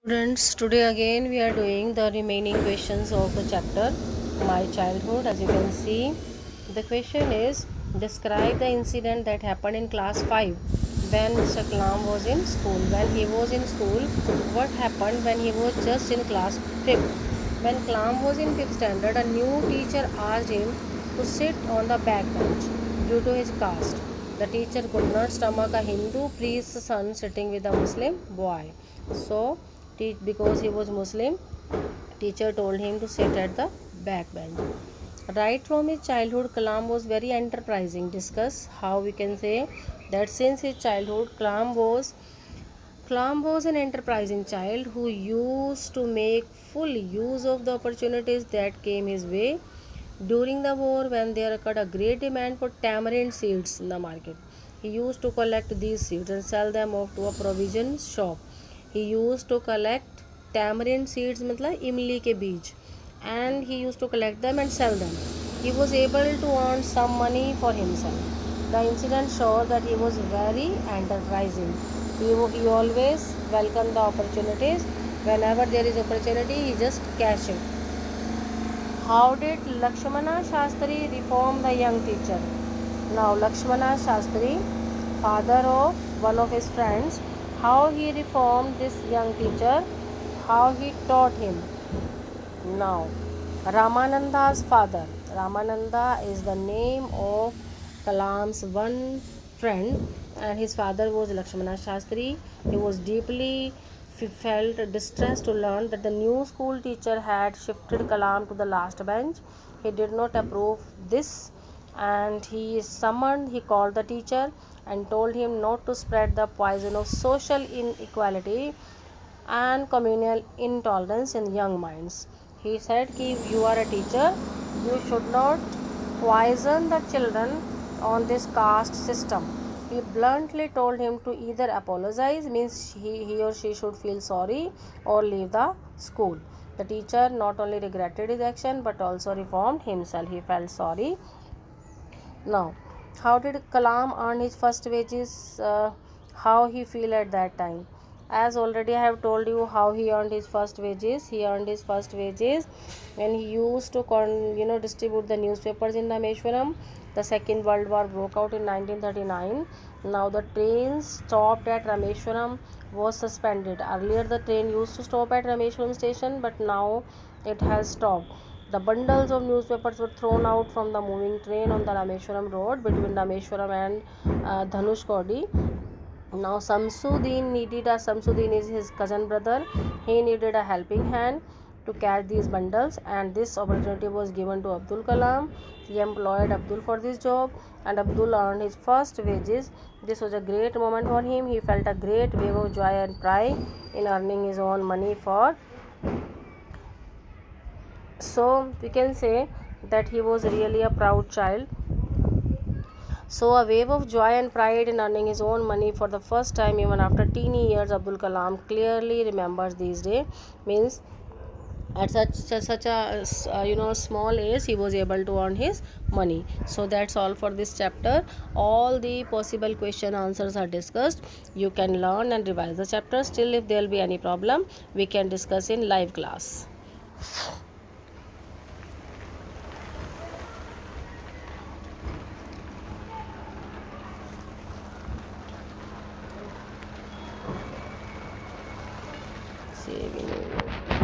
Students, today again we are doing the remaining questions of the chapter My Childhood. As you can see, the question is describe the incident that happened in class 5 when Mr. Kalam was in school. When he was in school, what happened when he was just in class 5th? When Kalam was in 5th standard, a new teacher asked him to sit on the back bench due to his caste. The teacher could not stomach a Hindu priest's son sitting with a Muslim boy. So, because he was Muslim, teacher told him to sit at the back bench. Right from his childhood, Kalam was very enterprising. Discuss how we can say that since his childhood, Kalam was an enterprising child who used to make full use of the opportunities that came his way. During the war, when there occurred a great demand for tamarind seeds in the market, he used to collect these seeds and sell them off to a provision shop. He used to collect tamarind seeds, मतलब इमली के बीज, and he used to collect them and sell them. He was able to earn some money for himself. The incident showed that he was very enterprising. He always welcomed the opportunities. Whenever there is opportunity, he just catch it. How did Lakshmana Shastri reform the young teacher? Now, Lakshmana Shastri, father of one of his friends, how he reformed this young teacher, how he taught him. Now, Ramananda's father. Ramananda is the name of Kalam's one friend, and his father was Lakshmana Shastri. He was deeply felt distressed to learn that the new school teacher had shifted Kalam to the last bench. He did not approve this, and he called the teacher and told him not to spread the poison of social inequality and communal intolerance in young minds. He said कि you are a teacher, you should not poison the children on this caste system. He bluntly told him to either apologize, means he or she should feel sorry, or leave the school. The teacher not only regretted his action but also reformed himself. He felt sorry. Now, how did Kalam earn his first wages? How he feel at that time? As already I have told you how he earned his first wages. He earned his first wages when he used to distribute the newspapers in Rameshwaram. The Second World War broke out in 1939. Now the train stopped at Rameshwaram was suspended. Earlier the train used to stop at Rameshwaram station, but now it has stopped. The bundles of newspapers were thrown out from the moving train on the Rameshwaram road between Rameshwaram and Dhanushkodi. Now Samsudin is his cousin brother. He needed a helping hand to carry these bundles, and this opportunity was given to Abdul Kalam. He employed Abdul for this job, and Abdul earned his first wages. This was a great moment for him. He felt a great wave of joy and pride in earning his own money for. So we can say that he was really a proud child. So a wave of joy and pride in earning his own money for the first time, even after teeny years, Abdul Kalam clearly remembers these days. Means at such a small age, he was able to earn his money. So that's all for this chapter. All the possible question answers are discussed. You can learn and revise the chapter. Still, if there will be any problem, we can discuss in live class. Saving.